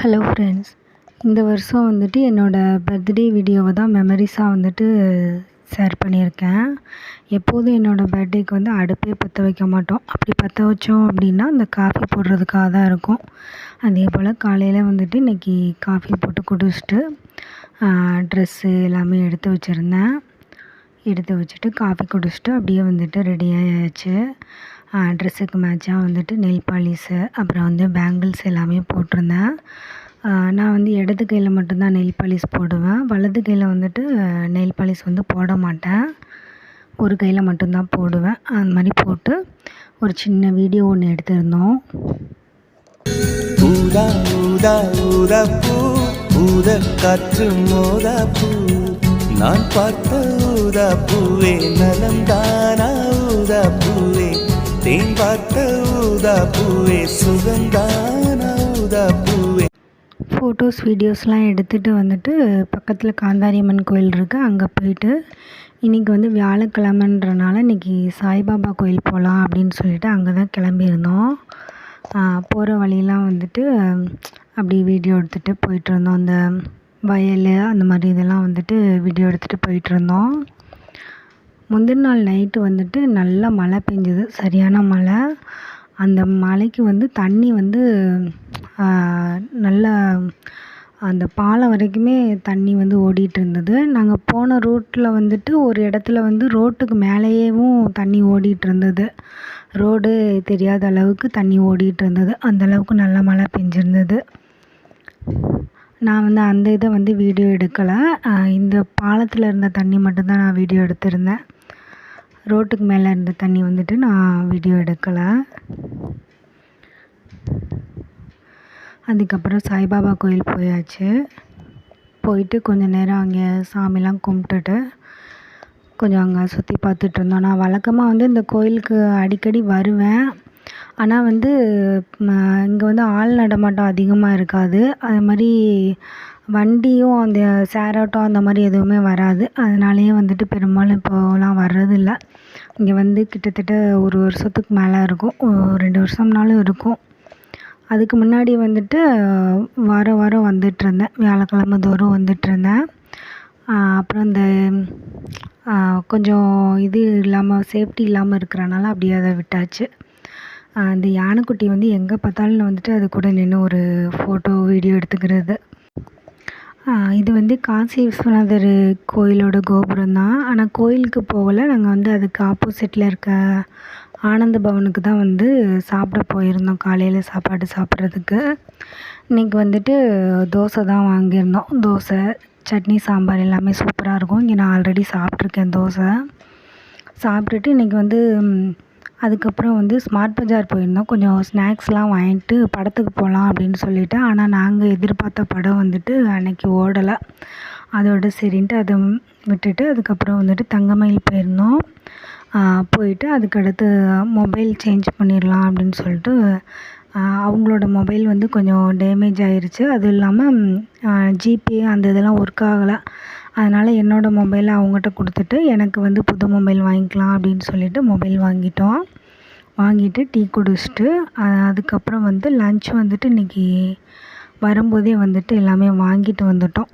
Hello friends, இந்த வருஷம் வந்துட்டு என்னோடய பர்த்டே வீடியோவை தான் மெமரிஸாக வந்துட்டு ஷேர் பண்ணியிருக்கேன். எப்போதும் என்னோடய பர்த்டேக்கு வந்து அடுப்பே பற்ற வைக்க மாட்டோம். அப்படி பற்ற வச்சோம் அப்படின்னா அந்த காஃபி போடுறதுக்காக தான் இருக்கும். அதே போல் காலையில் வந்துட்டு இன்றைக்கி காஃபி போட்டு குடிச்சிட்டு ட்ரெஸ்ஸு எல்லாமே எடுத்து வச்சுருந்தேன். எடுத்து வச்சுட்டு காஃபி குடிச்சிட்டு அப்படியே வந்துட்டு ரெடி ஆயாச்சு. ட்ரெஸ்ஸுக்கு மேட்சாக வந்துட்டு நெயில் பாலிஷு, அப்புறம் வந்து பேங்கிள்ஸ் எல்லாமே போட்டிருந்தேன். நான் வந்து இடது கையில் மட்டும்தான் நெயில் பாலிஷ் போடுவேன். வலது கையில் வந்துட்டு நெயில் பாலிஷ் வந்து போட மாட்டேன். ஒரு கையில் மட்டும்தான் போடுவேன். அந்த மாதிரி போட்டு ஒரு சின்ன வீடியோ ஒன்று எடுத்திருந்தோம். ஊதா ஊதா ஊதா பூ, ஊத காற்று மோதா பூ, நான் பார்த்த ஊதா பூவே நலந்தானா ஊதா பூவே, தேன் பார்த்த ஊதா பூவே சுகந்தானா ஊதா பூவே. ஃபோட்டோஸ் வீடியோஸ்லாம் எடுத்துகிட்டு வந்துட்டு பக்கத்தில் காந்தாரியம்மன் கோயில் இருக்குது, அங்கே போயிட்டு இன்றைக்கி வந்து வியாழக்கிழமைன்றனால இன்றைக்கி சாய்பாபா கோயில் போகலாம் அப்படின்னு சொல்லிட்டு அங்கே தான் கிளம்பியிருந்தோம். போகிற வழியெலாம் வந்துட்டு அப்படி வீடியோ எடுத்துகிட்டு போயிட்டுருந்தோம். அந்த வயல் அந்த மாதிரி இதெல்லாம் வந்துட்டு வீடியோ எடுத்துகிட்டு போயிட்டுருந்தோம். முந்தின நாள் நைட்டு வந்துட்டு நல்லா மழை பெஞ்சுது, சரியான மழை. அந்த மழைக்கு வந்து தண்ணி வந்து நல்லா அந்த பாலம் வரைக்குமே தண்ணி வந்து ஓடிட்டு இருந்தது. நாங்கள் போன ரூட்டில் வந்துட்டு ஒரு இடத்துல வந்து ரோட்டுக்கு மேலேயேவும் தண்ணி ஓடிட்டு இருந்தது. ரோடு தெரியாத அளவுக்கு தண்ணி ஓடிட்டு இருந்தது. அந்தளவுக்கு நல்லா மழை பெஞ்சிருந்தது. நான் வந்து அந்த இதை வந்து வீடியோ எடுக்கலை. இந்த பாலத்தில் இருந்த தண்ணி மட்டும்தான் நான் வீடியோ எடுத்திருந்தேன். ரோட்டுக்கு மேலே இருந்த தண்ணி வந்துட்டு நான் வீடியோ எடுக்கலை. அதுக்கப்புறம் சாய்பாபா கோயில் போயாச்சு. போயிட்டு கொஞ்சம் நேரம் அங்கே சாமிலாம் கும்பிட்டுட்டு கொஞ்சம் அங்கே சுற்றி பார்த்துட்டு இருந்தோம். நான் வழக்கமாக வந்து இந்த கோயிலுக்கு அடிக்கடி வருவேன். ஆனால் வந்து இங்கே வந்து ஆள் நடமாட்டம் அதிகமாக இருக்காது. அது மாதிரி வண்டியும் அந்த ஷேர் ஆட்டோ அந்த மாதிரி எதுவுமே வராது. அதனாலேயே வந்துட்டு பெரும்பாலும் இப்போலாம் வர்றதில்ல. இங்கே வந்து கிட்டத்தட்ட ஒரு வருஷத்துக்கு மேலே இருக்கும், 2 வருஷம்னாலும் இருக்கும். அதுக்கு முன்னாடி வந்துட்டு வாரம் வாரம் வந்துட்டுருந்தேன், வியாழக்கிழமை தோறும் வந்துட்டுருந்தேன். அப்புறம் இந்த கொஞ்சம் இது இல்லாமல் சேஃப்டி இல்லாமல் இருக்கிறனால அப்படியே அதை விட்டாச்சு. இந்த யானைக்குட்டி வந்து எங்கே பார்த்தாலும் வந்துட்டு அது கூட நின்று ஒரு ஃபோட்டோ வீடியோ எடுத்துக்கிறது. இது வந்து காசி விஸ்வநாதர் கோயிலோட கோபுரம் தான். ஆனால் கோயிலுக்கு போகலை. நாங்கள் வந்து அதுக்கு ஆப்போசிட்டில் இருக்க ஆனந்த பவனுக்கு தான் வந்து சாப்பிட போயிருந்தோம், காலையில் சாப்பாடு சாப்பிட்றதுக்கு. இன்றைக்கி வந்துட்டு தோசை தான் வாங்கியிருந்தோம். தோசை, சட்னி, சாம்பார் எல்லாமே சூப்பராக இருக்கும். இங்கே நான் ஆல்ரெடி சாப்பிட்ருக்கேன் தோசை. சாப்பிட்டுட்டு இன்றைக்கி வந்து அதுக்கப்புறம் வந்து ஸ்மார்ட் பஜார் போயிருந்தோம். கொஞ்சம் ஸ்நாக்ஸ்லாம் வாங்கிட்டு படத்துக்கு போகலாம் அப்படின்னு சொல்லிவிட்டு. ஆனால் நாங்கள் எதிர்பார்த்த படம் வந்துட்டு அன்றைக்கி ஓடலை. அதோட சரின்ட்டு அதை விட்டுட்டு அதுக்கப்புறம் வந்துட்டு தங்கமயில் போயிருந்தோம். போயிட்டு அதுக்கடுத்து மொபைல் சேஞ்ச் பண்ணிடலாம் அப்படின்னு சொல்லிட்டு அவங்களோட மொபைல் வந்து கொஞ்சம் டேமேஜ் ஆகிருச்சு. அதுவும் இல்லாமல் ஜிபே அந்த இதெல்லாம் ஒர்க் ஆகலை. அதனால் என்னோடய மொபைலை அவங்ககிட்ட கொடுத்துட்டு எனக்கு வந்து புது மொபைல் வாங்கிக்கலாம் அப்படின்னு சொல்லிட்டு மொபைல் வாங்கிட்டோம். வாங்கிட்டு டீ குடிச்சிட்டு அதுக்கப்புறம் வந்து லன்ச் வந்துட்டு இன்றைக்கி வரும்போதே வந்துட்டு எல்லாமே வாங்கிட்டு வந்துட்டோம்.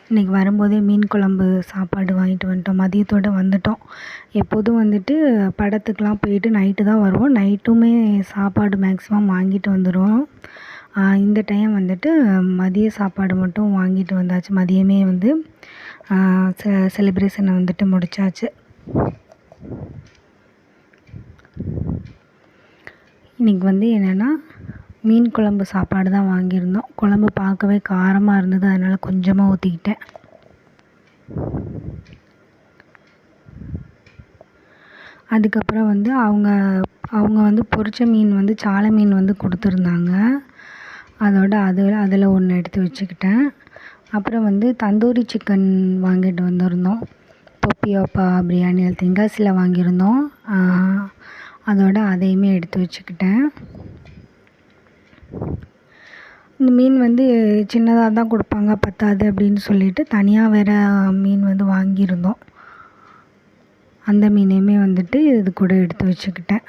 இன்றைக்கி வரும்போதே மீன் குழம்பு சாப்பாடு வாங்கிட்டு வந்துட்டோம். மதியத்தோடு வந்துட்டோம். எப்போதும் வந்துட்டு படத்துக்கெலாம் போயிட்டு நைட்டு தான் வருவோம். நைட்டுமே சாப்பாடு மேக்ஸிமம் வாங்கிட்டு வந்துடுவோம். இந்த டைம் வந்துட்டு மதிய சாப்பாடு மட்டும் வாங்கிட்டு வந்தாச்சு. மதியமே வந்து செலிப்ரேஷனை வந்துட்டு முடித்தாச்சு. இன்றைக்கி வந்து என்னென்னா மீன் குழம்பு சாப்பாடு தான் வாங்கியிருந்தோம். குழம்பு பார்க்கவே காரமாக இருந்தது, அதனால் கொஞ்சமாக ஊற்றிக்கிட்டேன். அதுக்கப்புறம் வந்து அவங்க வந்து பொரிச்ச மீன் வந்து சாலை மீன் வந்து கொடுத்துருந்தாங்க. அதோட அதில் ஒன்று எடுத்து வச்சுக்கிட்டேன். அப்புறம் வந்து தந்தூரி சிக்கன் வாங்கிட்டு வந்திருந்தோம். தொப்பியோப்பா பிரியாணி தென்காசியில் வாங்கியிருந்தோம். அதோட அதையுமே எடுத்து வச்சுக்கிட்டேன். இந்த மீன் வந்து சின்னதாக தான் கொடுப்பாங்க, பத்தாது அப்படின்னு சொல்லிட்டு தனியாக வேறு மீன் வந்து வாங்கியிருந்தோம். அந்த மீனையுமே வந்துட்டு இது கூட எடுத்து வச்சுக்கிட்டேன்.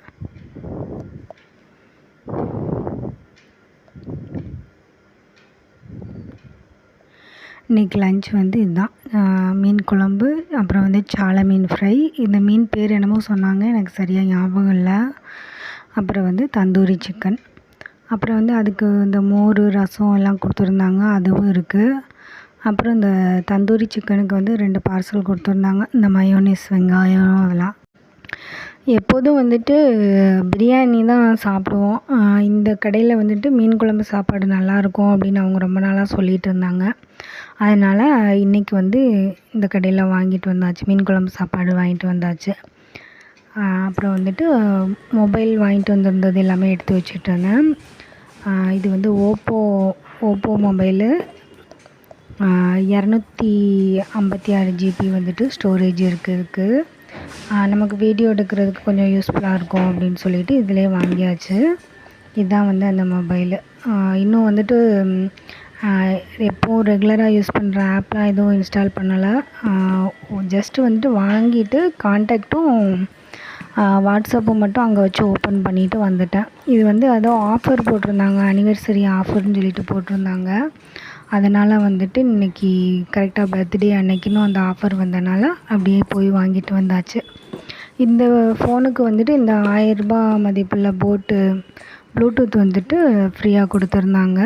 இன்றைக்கி லன்ச் வந்து இதுதான், மீன் குழம்பு, அப்புறம் வந்து சாலை மீன் ஃப்ரை. இந்த மீன் பேர் என்னமோ சொன்னாங்க, எனக்கு சரியாக ஞாபகம் இல்லை. அப்புறம் வந்து தந்தூரி சிக்கன். அப்புறம் வந்து அதுக்கு இந்த மோர் ரசம் எல்லாம் கொடுத்துருந்தாங்க, அதுவும் இருக்குது. அப்புறம் இந்த தந்தூரி சிக்கனுக்கு வந்து 2 பார்சல் கொடுத்துருந்தாங்க, இந்த மயோனீஸ் வெங்காயம் அதெல்லாம். எப்போதும் வந்துட்டு பிரியாணி தான் சாப்பிடுவோம். இந்த கடையில் வந்துட்டு மீன் குழம்பு சாப்பாடு நல்லாயிருக்கும் அப்படின்னு அவங்க ரொம்ப நாளாக சொல்லிகிட்டு இருந்தாங்க. அதனால் இன்றைக்கி வந்து இந்த கடையில் வாங்கிட்டு வந்தாச்சு, மீன் குழம்பு சாப்பாடு வாங்கிட்டு வந்தாச்சு. அப்புறம் வந்துட்டு மொபைல் வாங்கிட்டு வந்திருந்தது எல்லாமே எடுத்து வச்சுட்ருந்தேன். இது வந்து ஓப்போ மொபைலு, 256 ஜிபி வந்துட்டு ஸ்டோரேஜ் இருக்குது. நமக்கு வீடியோ எடுக்கிறதுக்கு கொஞ்சம் யூஸ்ஃபுல்லாக இருக்கும் அப்படின்னு சொல்லிட்டு இதிலே வாங்கியாச்சு. இதுதான் வந்து அந்த மொபைலு. இன்னும் வந்துட்டு எப்போது ரெகுலராக யூஸ் பண்ணுற ஆப்லாம் எதுவும் இன்ஸ்டால் பண்ணலை. ஜஸ்ட்டு வந்துட்டு வாங்கிட்டு கான்டாக்டும் வாட்ஸ்அப்பை மட்டும் அங்கே வச்சு ஓப்பன் பண்ணிவிட்டு வந்துட்டேன். இது வந்து ஆஃபர் போட்டிருந்தாங்க, அனிவர்சரி ஆஃபர்னு சொல்லிட்டு போட்டிருந்தாங்க. அதனால் வந்துட்டு இன்றைக்கி கரெக்டாக பர்த்டே அன்னைக்குன்னு அந்த ஆஃபர் வந்தனால அப்படியே போய் வாங்கிட்டு வந்தாச்சு. இந்த ஃபோனுக்கு வந்துட்டு இந்த 1000 ரூபாய் மதிப்புள்ள ப்ளூடூத் வந்துட்டு ஃப்ரீயாக கொடுத்துருந்தாங்க.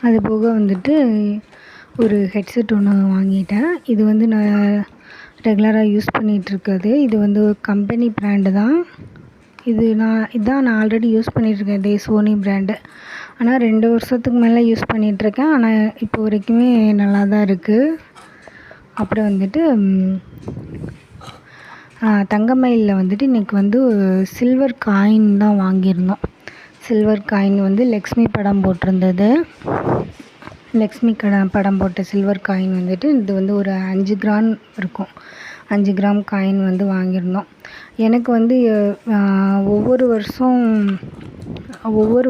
அது போக வந்துட்டு ஒரு ஹெட்செட் ஒன்று வாங்கிட்டேன். இது வந்து நான் ரெகுலராக யூஸ் பண்ணிகிட்ருக்கிறது. இது வந்து கம்பெனி ப்ராண்டு தான். இதான் நான் ஆல்ரெடி யூஸ் பண்ணிகிட்ருக்கேன், இதே சோனி ப்ராண்டு. ஆனால் 2 வருஷத்துக்கு மேலே யூஸ் பண்ணிகிட்ருக்கேன். ஆனால் இப்போ வரைக்குமே நல்லா தான் இருக்குது. அப்புறம் வந்துட்டு தங்கமயிலில் வந்துட்டு இன்றைக்கி வந்து சில்வர் காயின் தான் வாங்கியிருந்தோம். சில்வர் காயின் வந்து லக்ஷ்மி படம் போட்டிருந்தது. லக்ஷ்மி படம் போட்ட சில்வர் காயின் வந்துட்டு இது வந்து ஒரு 5 கிராம் இருக்கும். 5 கிராம் காயின் வந்து வாங்கியிருந்தோம். எனக்கு வந்து ஒவ்வொரு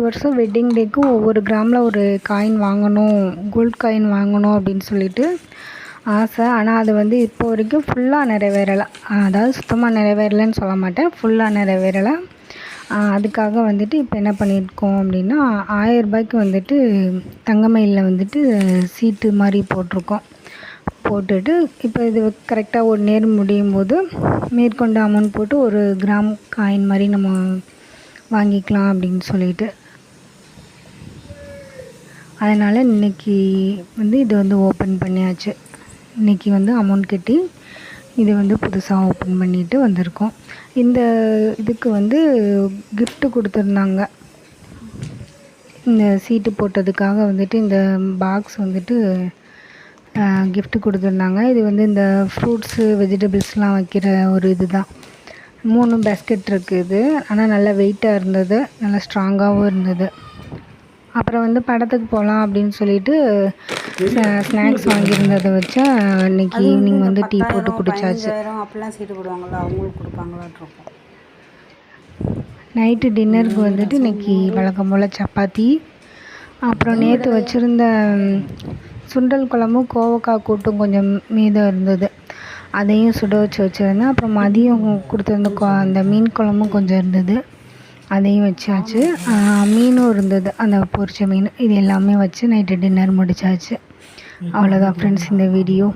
வருஷம் வெட்டிங் டேக்கும் ஒவ்வொரு கிராமில் ஒரு காயின் வாங்கணும், கோல்ட் காயின் வாங்கணும் அப்படின்னு சொல்லிட்டு ஆசை. ஆனால் அது வந்து இப்போ வரைக்கும் ஃபுல்லாக நிறைவேறலை. அதாவது சுத்தமாக நிறைவேறலைன்னு சொல்ல மாட்டேன், ஃபுல்லாக நிறைவேறலை. அதுக்காக வந்துட்டு இப்போ என்ன பண்ணியிருக்கோம் அப்படின்னா, 1000 ரூபாய்க்கு வந்துட்டு தங்கமயிலில் வந்துட்டு சீட்டு மாதிரி போட்டுட்டு இப்போ இது கரெக்டாக 1 இயர் முடியும் போது மேற்கொண்டு அமௌண்ட் போட்டு 1 கிராம் காயின் மாதிரி நம்ம வாங்கிக்கலாம் அப்படின்னு சொல்லிட்டு. அதனால் இன்றைக்கி வந்து இது வந்து ஓப்பன் பண்ணியாச்சு. இன்றைக்கி வந்து அமௌண்ட் கட்டி இது வந்து புதுசாக ஓப்பன் பண்ணிட்டு வந்திருக்கோம். இந்த இதுக்கு வந்து கிஃப்ட்டு கொடுத்துருந்தாங்க. இந்த சீட்டு போட்டதுக்காக வந்துட்டு இந்த பாக்ஸ் வந்துட்டு கிஃப்ட்டு கொடுத்துருந்தாங்க. இது வந்து இந்த ஃப்ரூட்ஸு வெஜிடபிள்ஸ்லாம் வைக்கிற ஒரு இது தான். 3 பேஸ்கெட் இருக்குது. ஆனால் நல்லா வெயிட்டாக இருந்தது, நல்லா ஸ்ட்ராங்காகவும் இருந்தது. அப்புறம் வந்து படத்துக்கு போகலாம் அப்படின்னு சொல்லிட்டு ஸ்நாக்ஸ் வாங்கியிருந்ததை வச்சு இன்றைக்கி ஈவினிங் வந்து டீ போட்டு குடித்தாச்சு. அப்படிலாம் சீட்டு போடுவாங்களா, அவங்களுக்கு கொடுப்பாங்களாட்ருக்கும். நைட்டு டின்னருக்கு வந்துட்டு இன்றைக்கி வழக்கம் போல் சப்பாத்தி, அப்புறம் நேற்று வச்சுருந்த சுண்டல் குழம்பும் கோவக்காய் கூட்டும் கொஞ்சம் மீதம் இருந்தது, அதையும் சுட வச்சுருந்தேன். அப்புறம் மதியம் கொடுத்துருந்த அந்த மீன் குழம்பும் கொஞ்சம் இருந்தது, அதையும் வச்சாச்சு. மீனும் இருந்தது, அந்த பொரிச்ச மீன். இது எல்லாமே வச்சு நைட்டு டின்னர் முடித்தாச்சு. அவ்வளோதான் ஃப்ரெண்ட்ஸ் இந்த வீடியோ.